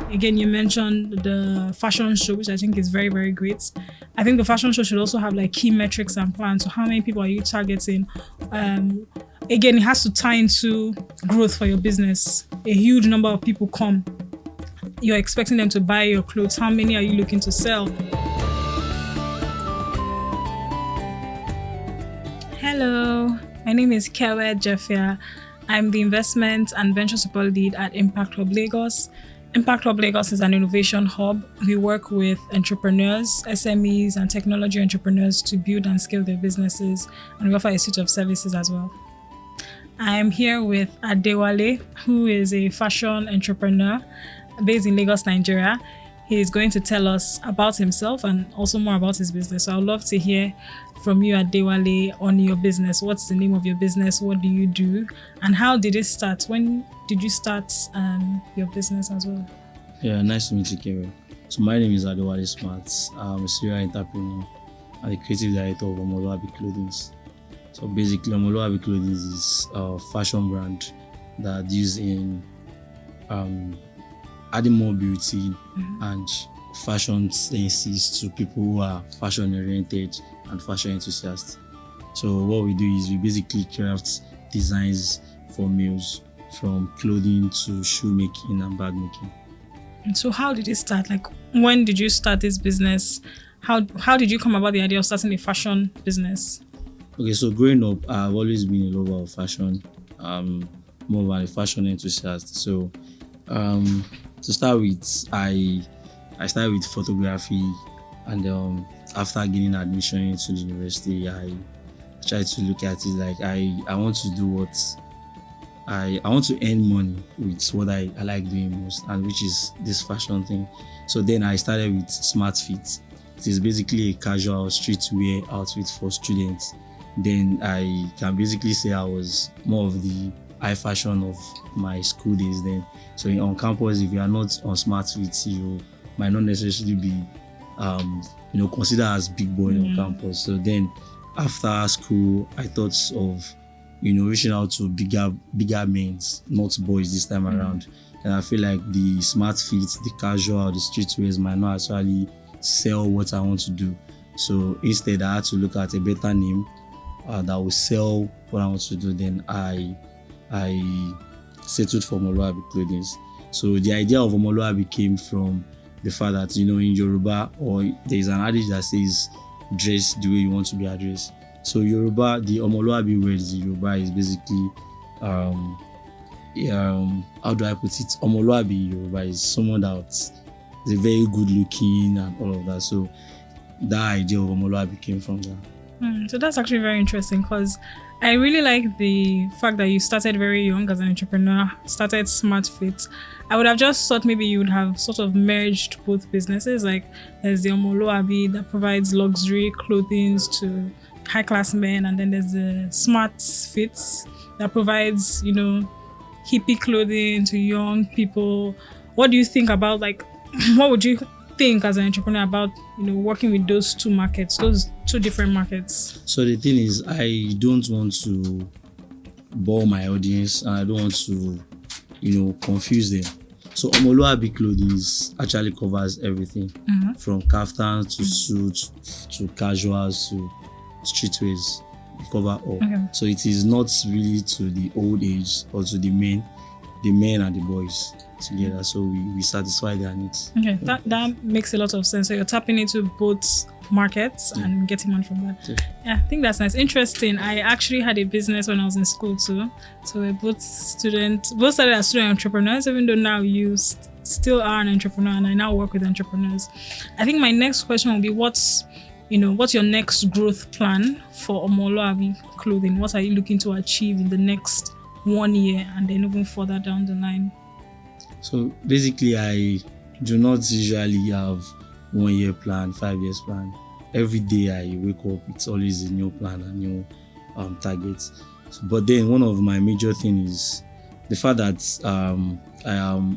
again, you mentioned the fashion show, which I think is very, very great. I think the fashion show should also have like key metrics and plans. So how many people are you targeting? Again, it has to tie into growth for your business. A huge number of people come. You're expecting them to buy your clothes. How many are you looking to sell? Hello, my name is Kewe Jeffia. I'm the investment and venture support lead at Impact Hub Lagos. Impact Hub Lagos is an innovation hub. We work with entrepreneurs, SMEs, and technology entrepreneurs to build and scale their businesses, and we offer a suite of services as well. I'm here with Adewale, who is a fashion entrepreneur based in Lagos, Nigeria. He is going to tell us about himself and also more about his business. So I'd love to hear from you, Adewale, on your business. What's the name of your business? What do you do? And how did it start? When did you start your business as well? Yeah, nice to meet you, Kevin. So my name is Adewale Smart. I'm a serial entrepreneur. I'm the creative director of OMOLUABI Clothings. So basically, OMOLUABI Clothings is a fashion brand that deals in adding more beauty and fashion senses to people who are fashion oriented and fashion enthusiasts. So what we do is we basically craft designs for males, from clothing to shoemaking and bag making. And so how did it start? Like, when did you start this business? How did you come about the idea of starting a fashion business? Okay, so growing up, I've always been a lover of fashion, more of a fashion enthusiast. So to start with, I started with photography, and after getting admission into the university, I tried to look at it like I want to do what I want to earn money with what I like doing most, and which is this fashion thing. So then I started with Smart Fit. It is basically a casual streetwear outfit for students. Then I can basically say I was more of the high fashion of my school days then. So on campus, if you are not on Smart Fit, you might not necessarily be considered as big boy on campus. So then after school, I thought of reaching out to bigger men, not boys this time around. And I feel like the Smart Fit, the casual, the streetwears might not actually sell what I want to do. So instead, I had to look at a better name that will sell what I want to do. Then I settled for OMOLUABI Clothings. So the idea of OMOLUABI came from the fact that, in Yoruba, or there is an adage that says, dress the way you want to be addressed. So Yoruba, the OMOLUABI words in Yoruba is basically, how do I put it? OMOLUABI in Yoruba is someone that is a very good looking and all of that. So that idea of OMOLUABI came from that. So that's actually very interesting, because I really like the fact that you started very young as an entrepreneur, started Smart Fit. I would have just thought maybe you would have sort of merged both businesses. Like, there's the OMOLUABI that provides luxury clothing to high-class men, and then there's the Smart Fit that provides, hippie clothing to young people. What do you think about, what would you think as an entrepreneur about, working with those two markets, those two different markets? So the thing is, I don't want to bore my audience, and I don't want to, confuse them. So OMOLUABI Clothings actually covers everything, from kaftans to suits to casuals to streetwears. We cover all. Okay. So it is not really to the old age or to the men and the boys together. So we satisfy their needs. Okay, that makes a lot of sense. So you're tapping into both markets and getting money from that. Yeah, I think that's nice. Interesting. I actually had a business when I was in school too. So we're both started as student entrepreneurs, even though now you still are an entrepreneur, and I now work with entrepreneurs. I think my next question will be, what's your next growth plan for OMOLUABI Clothing? What are you looking to achieve in the next 1 year and then even further down the line? So basically, I do not usually have 1 year plan, 5 years plan. Every day I wake up, it's always a new plan, a new targets. But then one of my major things is the fact that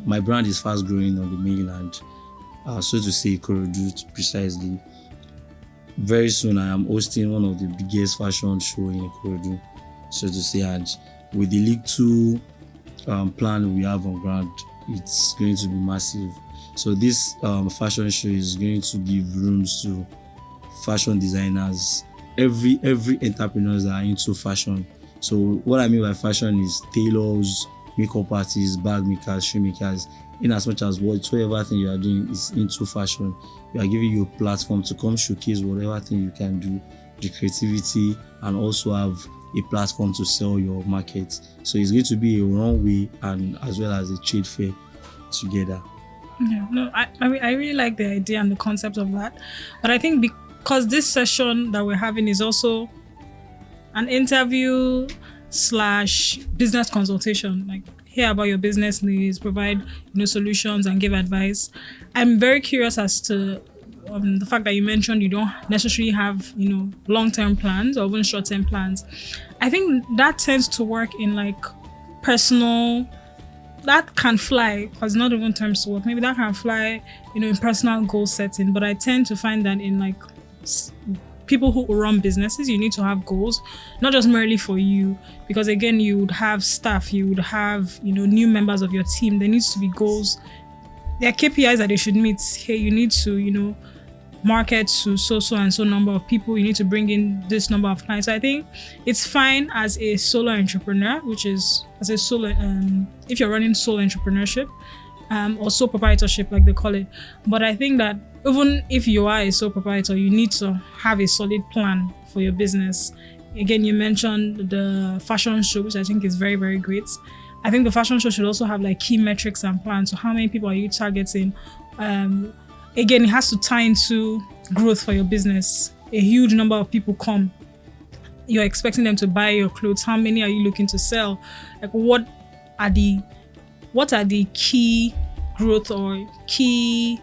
my brand is fast growing on the mainland, so to say, Ikorodu precisely. Very soon I am hosting one of the biggest fashion show in Ikorodu, so to say, and with the little plan we have on ground, it's going to be massive. So this fashion show is going to give rooms to fashion designers, every entrepreneurs that are into fashion. So what I mean by fashion is tailors, makeup artists, bag makers, shoe makers. In as much as whatever thing you are doing is into fashion, we are giving you a platform to come showcase whatever thing you can do, the creativity, and also have a platform to sell your market. So it's going to be a runway and as well as a trade fair together. Yeah, no, I really like the idea and the concept of that. But I think because this session that we're having is also an interview slash business consultation, like hear about your business needs, provide solutions and give advice. I'm very curious as to the fact that you mentioned you don't necessarily have long-term plans or even short-term plans. I think that tends to work in like personal. That can fly, because not even terms to work. Maybe that can fly, in personal goal setting. But I tend to find that in like people who run businesses, you need to have goals, not just merely for you, because again, you would have staff, you would have, new members of your team. There needs to be goals. There are KPIs that they should meet. Hey, you need to, market to so and so number of people. You need to bring in this number of clients. So I think it's fine as a solo entrepreneur, which is as a solo, if you're running solo entrepreneurship, or sole proprietorship, like they call it. But I think that even if you are a sole proprietor, you need to have a solid plan for your business. Again, you mentioned the fashion show, which I think is very, very great. I think the fashion show should also have like key metrics and plans. So how many people are you targeting? Again, it has to tie into growth for your business. A huge number of people come. You're expecting them to buy your clothes. How many are you looking to sell? Like what are the key growth or key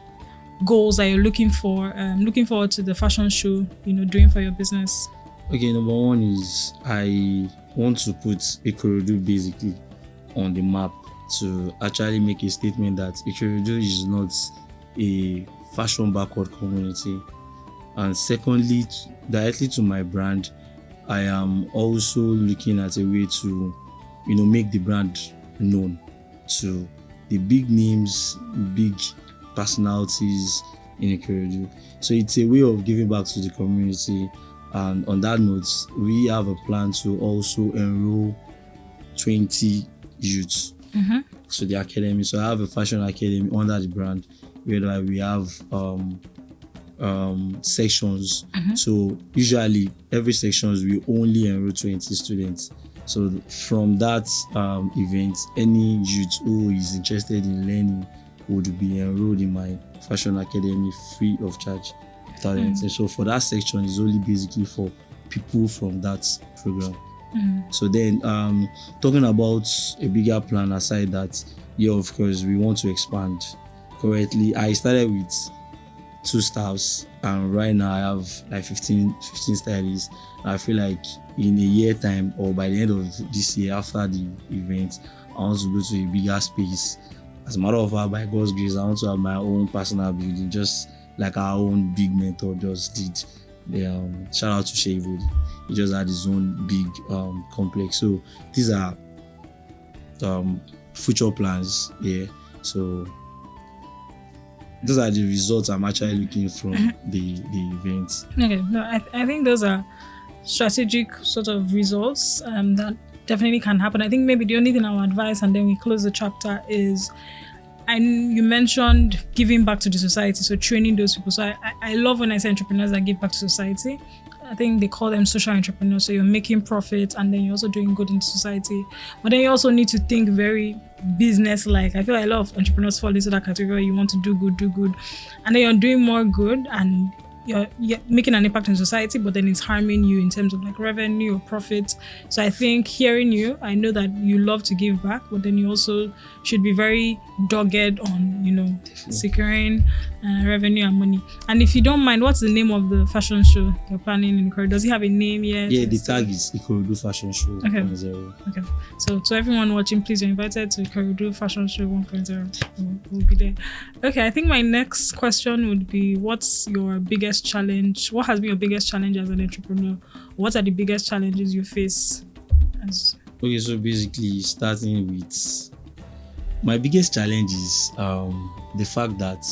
goals that you're looking for? Looking forward to the fashion show, doing for your business. Okay, number one is I want to put Ikorodu basically on the map to actually make a statement that Ikorodu is not a fashion backward community. And secondly, directly to my brand, I am also looking at a way to make the brand known to the big names, big personalities in Ikorodu. So it's a way of giving back to the community. And on that note, we have a plan to also enroll 20 youths to the academy. So I have a fashion academy under the brand where we have sections. So usually every sections we only enroll 20 students. So from that event, any youth who is interested in learning would be enrolled in my fashion academy free of charge. And so for that section is only basically for people from that program. So then talking about a bigger plan aside that, yeah, of course we want to expand. Currently I started with 2 staffs and right now I have like 15 stylists. I feel like in a year time or by the end of this year after the event, I want to go to a bigger space. As a matter of fact, by God's grace, I want to have my own personal building, just like our own big mentor just did. Shout out to Shevoli. He just had his own big complex. So these are future plans. Yeah. So those are the results I'm actually looking from the events. Okay. No, I think those are strategic sort of results that definitely can happen. I think maybe the only thing I would advise, and then we close the chapter, is you mentioned giving back to the society, so training those people. So I love when I say entrepreneurs that give back to society. I think they call them social entrepreneurs. So you're making profit and then you're also doing good in society. But then you also need to think very business-like. I feel like a lot of entrepreneurs fall into that category. You want to do good. And then you're doing more good and you're making an impact in society, but then it's harming you in terms of like revenue or profit. So I think hearing you, I know that you love to give back, but then you also should be very dogged on, securing revenue and money. And if you don't mind, what's the name of the fashion show you're planning in Ikorodu? Does it have a name yet? Yeah, the tag is Ikorodu Fashion Show 1.0. Okay. So to everyone watching, please, you're invited to Ikorodu Fashion Show 1.0. We'll be there. Okay, I think my next question would be, what's your biggest challenge? What has been your biggest challenge as an entrepreneur? What are the biggest challenges you face? Okay, so basically starting with My biggest challenge is the fact that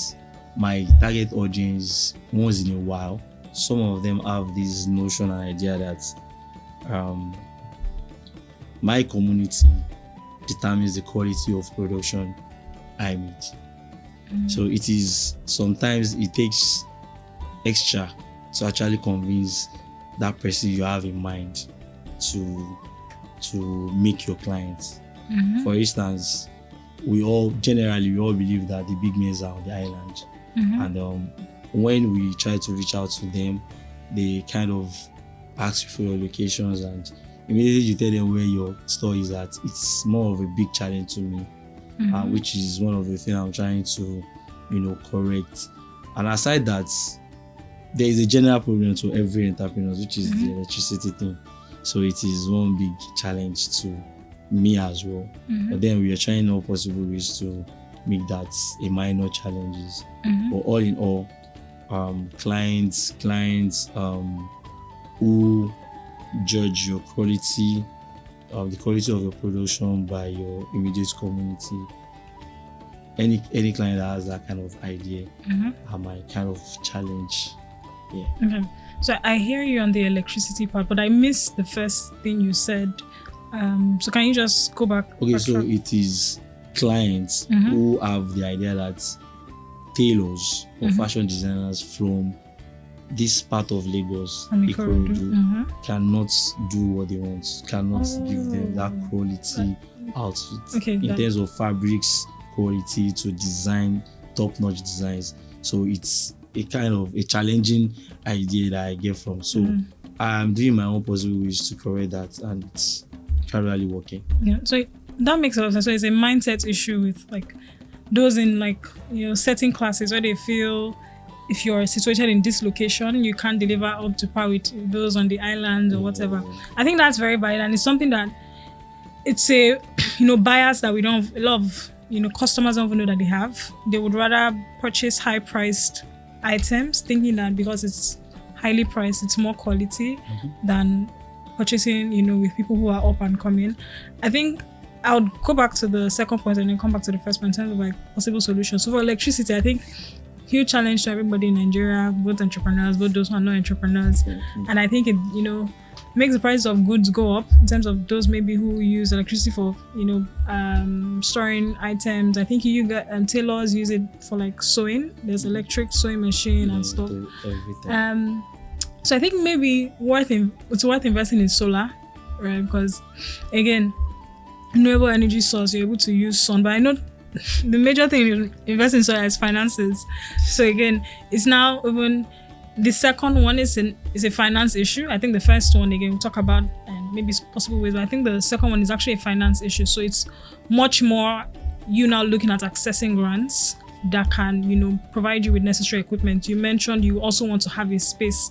my target audience, once in a while, some of them have this notion and idea that my community determines the quality of production I make. So it is sometimes it takes extra to actually convince that person you have in mind to make your clients. For instance, we all believe that the big men are on the island, and when we try to reach out to them, they kind of ask you for your locations, and immediately you tell them where your store is at. It's more of a big challenge to me, which is one of the things I'm trying to, correct. And aside that, there is a general problem to every entrepreneur, which is the electricity thing. So it is one big challenge to me as well. But then we are trying all possible ways to make that a minor challenges. But all in all, clients who judge your quality, the quality of your production by your immediate community. Any client that has that kind of idea are my kind of challenge. Yeah. Okay. So I hear you on the electricity part, but I missed the first thing you said. So can you just go back? Okay, so it is clients who have the idea that tailors or fashion designers from this part of Lagos, Ikorodu, cannot do what they want, cannot give them that quality outfit in terms of fabrics, quality to design, top-notch designs. So it's a kind of a challenging idea that I get from. So I'm doing my own possible ways to correct that, and it's currently working. Yeah, so that makes a lot of sense. So it's a mindset issue with like those in certain classes where they feel if you're situated in this location, you can't deliver up to par with those on the island or whatever. I think that's very valid, and it's something that it's a bias that we don't. A lot of customers don't even know that they have. They would rather purchase high-priced items, thinking that because it's highly priced, it's more quality than purchasing, with people who are up and coming. I think I would go back to the second point and then come back to the first point in terms of like possible solutions. So for electricity, I think huge challenge to everybody in Nigeria, both entrepreneurs, both those who are not entrepreneurs. And I think it, makes the price of goods go up in terms of those maybe who use electricity for, storing items. I think you get tailors use it for like sewing. There's electric sewing machine and stuff. So I think maybe it's worth investing in solar, right? Because again, renewable energy source, you're able to use sun. But I know the major thing in investing in solar is finances. So again, it's now even the second one is a finance issue. I think the first one again we'll talk about and maybe possible ways, but I think the second one is actually a finance issue. So it's much more you now looking at accessing grants that can provide you with necessary equipment. You mentioned you also want to have a space.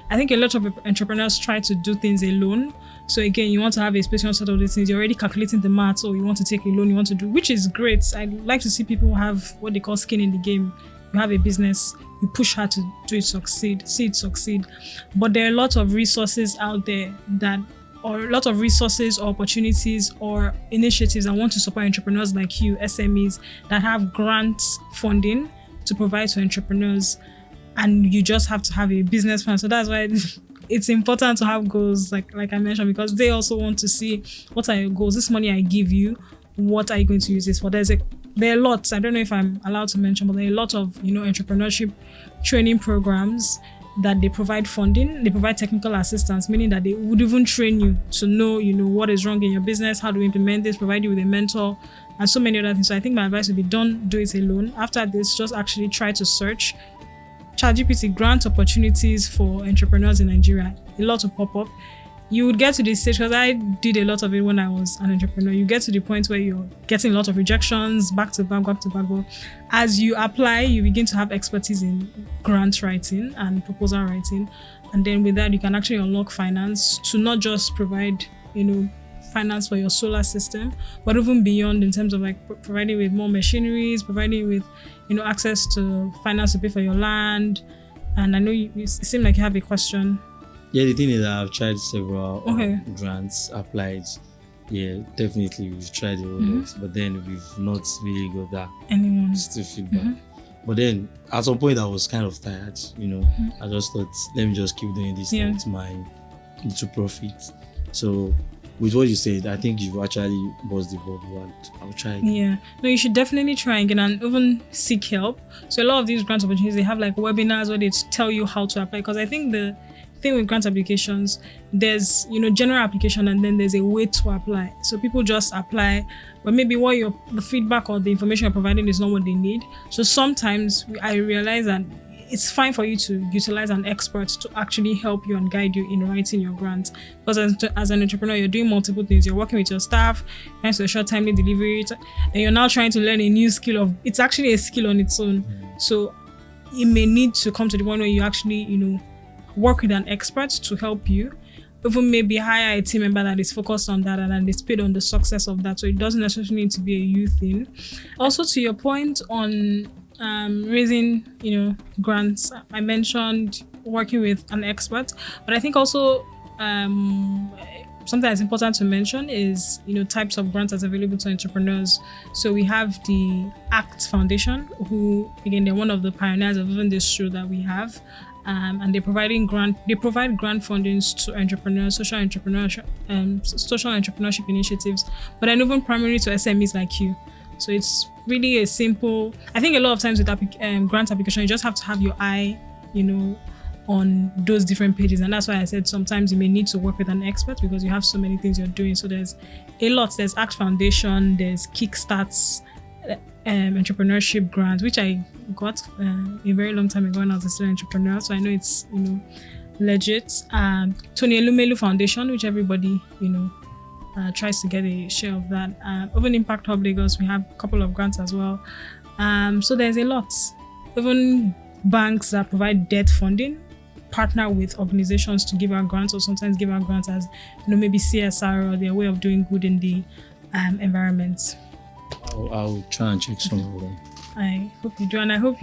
I think a lot of entrepreneurs try to do things alone. So again, you want to have a space, you want to sort of these things, you're already calculating the maths, or you want to take a loan, you want to do, which is great. I like to see people have what they call skin in the game. You have a business, you push hard to see it succeed. But there are a lot of resources out there or a lot of resources or opportunities or initiatives that want to support entrepreneurs like you, SMEs, that have grant funding to provide to entrepreneurs. And you just have to have a business plan. So that's why it's important to have goals, like I mentioned, because they also want to see what are your goals. This money I give you, what are you going to use this for? There are lots. I don't know if I'm allowed to mention, but there are a lot of entrepreneurship training programs that they provide funding. They provide technical assistance, meaning that they would even train you to know what is wrong in your business, how do we implement this, provide you with a mentor, and so many other things. So I think my advice would be don't do it alone. After this, just actually try to search ChatGPT grant opportunities for entrepreneurs in Nigeria. A lot will pop up. You would get to this stage, because I did a lot of it when I was an entrepreneur. You get to the point where you're getting a lot of rejections back to back. But as you apply, you begin to have expertise in grant writing and proposal writing. And then with that, you can actually unlock finance to not just provide, finance for your solar system, but even beyond in terms of like providing with more machineries, providing with, access to finance to pay for your land. And I know you seem like you have a question. Yeah, the thing is I've tried several grants, applied, Yeah, definitely we've tried a lot, but then we've not really got that Anyone? still feedback. But then at some point I was kind of tired, I just thought, let me just keep doing this thing with my little profit. So with what you said, I think you've actually buzzed the bubble, and I'll try again. Yeah. No, you should definitely try again and even seek help. So a lot of these grant opportunities, they have like webinars where they tell you how to apply. Because I think the thing with grant applications, there's general application and then there's a way to apply. So people just apply, but maybe the feedback or the information you're providing is not what they need. So sometimes I realize that it's fine for you to utilize an expert to actually help you and guide you in writing your grant. Because as an entrepreneur, you're doing multiple things. You're working with your staff, trying to ensure timely delivery, and you're now trying to learn a new skill it's actually a skill on its own. So it may need to come to the point where you actually, work with an expert to help you. Even maybe hire a team member that is focused on that and then they speed on the success of that. So it doesn't necessarily need to be a you thing. Also, to your point on raising, grants, I mentioned working with an expert, but I think also something that's important to mention is, types of grants that's available to entrepreneurs. So we have the ACT Foundation, who, again, they're one of the pioneers of even this show that we have. And they provide grant fundings to entrepreneurs, social entrepreneurship initiatives, but then even primarily to SMEs like you. So it's really a simple. I think a lot of times with grant application, you just have to have your eye, on those different pages, and that's why I said sometimes you may need to work with an expert because you have so many things you're doing. So there's a lot. There's ACT Foundation, there's Kickstarts, entrepreneurship grants, which I got a very long time ago when I was a student entrepreneur, so I know it's legit. Tony Elumelu Foundation, which everybody tries to get a share of that. Even Impact Hub Lagos, we have a couple of grants as well. So there's a lot. Even banks that provide debt funding partner with organizations to give out grants, or sometimes give out grants as maybe CSR or their way of doing good in the environment. I'll try and check some of them. I hope you do, and I hope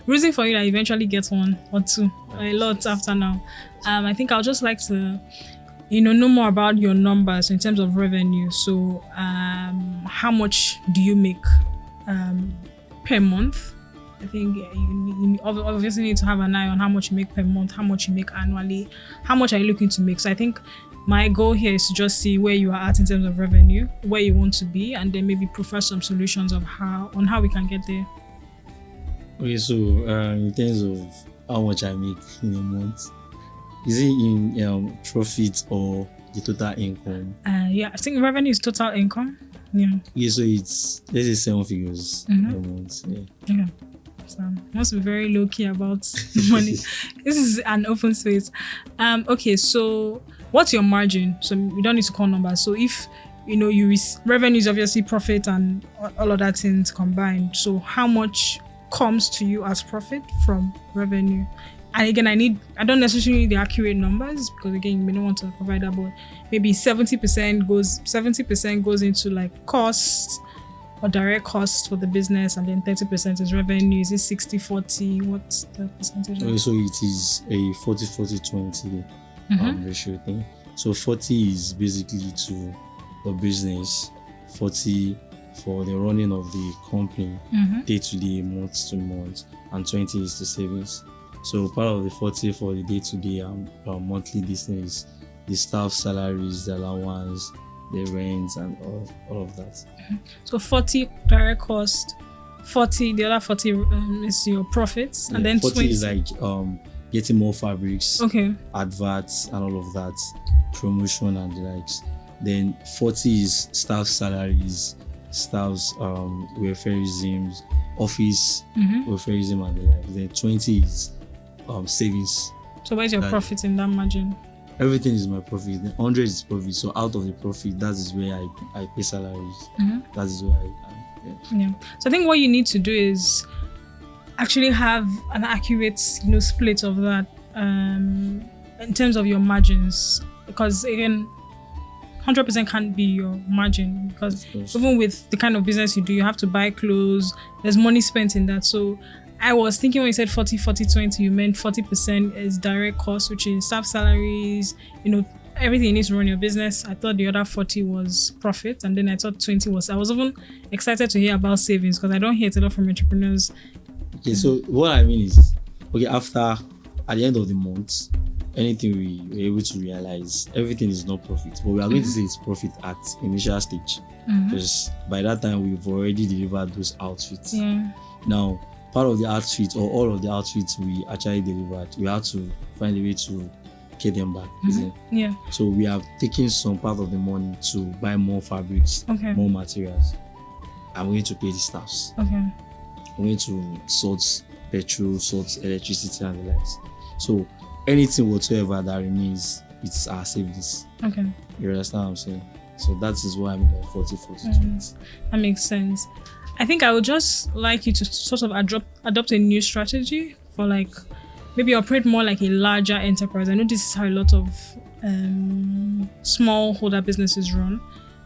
rooting for you that you eventually get one or two, a lot after now. I think I'll just like to, know more about your numbers in terms of revenue. So, how much do you make per month? I think you obviously need to have an eye on how much you make per month, how much you make annually, how much are you looking to make. So I think my goal here is to just see where you are at in terms of revenue, where you want to be, and then maybe profess some solutions on how we can get there. Okay, so in terms of how much I make in a month, is it in profit or the total income? Yeah, I think revenue is total income. Yeah. Yeah, so it's, let's say 7 figures a month. Yeah. So I must be very low key about money. This is an open space. Okay, so what's your margin? So we don't need to call numbers. So if revenue is obviously profit and all of that things combined. So how much comes to you as profit from revenue? And again, I don't necessarily need the accurate numbers because again, you may not want to provide that, but maybe 70% goes into like costs or direct costs for the business, and then 30% is revenue. Is it 60-40? What's the percentage? Okay, so it is a 40-40-20 ratio thing. So 40 is basically to the business, 40 for the running of the company, day-to-day, month-to-month, and 20 is the savings. So part of the 40 for the day-to-day monthly business is the staff salaries, the allowance, the rents, and all of that. So 40 direct cost, 40, the other 40 is your profits, and then 40 20 is like getting more fabrics, adverts, and all of that, promotion and the likes. Then 40 is staff salaries, staff's welfareism, office welfareism, and the like. Then 20 is savings. So where's your profit in that margin? Everything is my profit. The 100 is profit. So out of the profit, that is where I pay salaries. That is where I So I think what you need to do is actually have an accurate, split of that in terms of your margins, because again, 100% can't be your margin, because even with the kind of business you do, you have to buy clothes. There's money spent in that. So I was thinking when you said 40-40-20, you meant 40% is direct cost, which is staff salaries, everything you need to run your business. I thought the other 40 was profit, and then I thought 20 was. I was even excited to hear about savings because I don't hear it a lot from entrepreneurs. Okay, so what I mean is, okay, at the end of the month, anything we were able to realize, everything is not profit, but we are going to say it's profit at initial stage, because by that time we've already delivered those outfits. Now, part of the outfits or all of the outfits we actually delivered, we had to find a way to pay them back. Isn't it? So we have taken some part of the money to buy more fabrics, more materials. I'm going to pay the staffs. I'm going to sort petrol, sort electricity, and the likes. So anything whatsoever that remains, it's our savings. You understand what I'm saying? So that is what I mean by 40, 20. That makes sense. I think I would just like you to sort of adopt a new strategy for like maybe operate more like a larger enterprise. I know this is how a lot of small holder businesses run.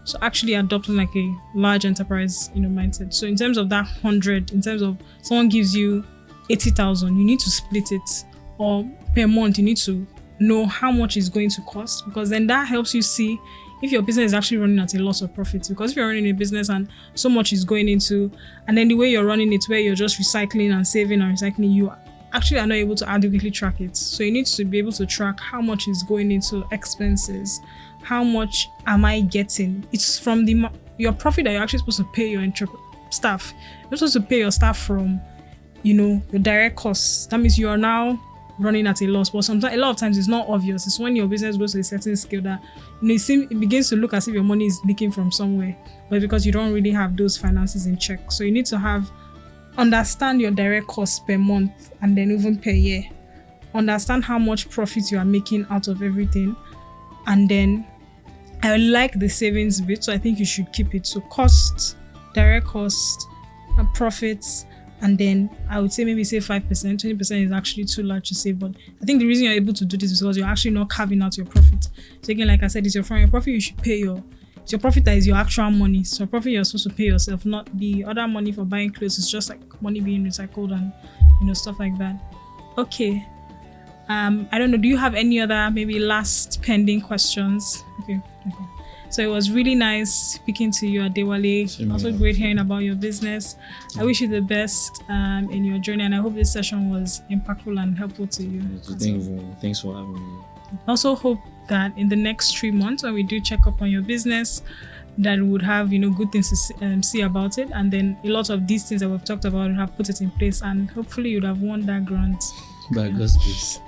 So actually adopting like a large enterprise, mindset. So in terms of that 100, in terms of someone gives you 80,000, you need to split it, or per month you need to know how much it's going to cost, because then that helps you see if your business is actually running at a loss of profits. Because if you're running a business and so much is going into, and then the way you're running it, where you're just recycling and saving and recycling, you actually are not able to adequately track it. So you need to be able to track how much is going into expenses, how much am I getting. It's from your profit that you're actually supposed to pay your staff. You're supposed to pay your staff from your direct costs. That means you are now running at a loss. But sometimes, a lot of times, it's not obvious. It's when your business goes to a certain scale that it begins to look as if your money is leaking from somewhere, but because you don't really have those finances in check. So you need to understand your direct costs per month and then even per year. Understand how much profit you are making out of everything, and then I like the savings bit, so I think you should keep it. So cost, direct cost, and profits. And then I would say maybe say 5%, 20% is actually too large to save. But I think the reason you're able to do this is because you're actually not carving out your profit. So again, like I said, from your profit, you should pay it's your profit that is your actual money. So your profit you're supposed to pay yourself, not the other money for buying clothes. It's just like money being recycled and stuff like that. Okay. I don't know. Do you have any other maybe last pending questions? Okay. So it was really nice speaking to you, Adewale. Also great hearing about your business. I wish you the best in your journey, and I hope this session was impactful and helpful to you. Thanks for having me. I also hope that in the next 3 months, when we do check up on your business, that we would have good things to see about it, and then a lot of these things that we've talked about, we have put it in place, and hopefully you'd have won that grant. By God's grace.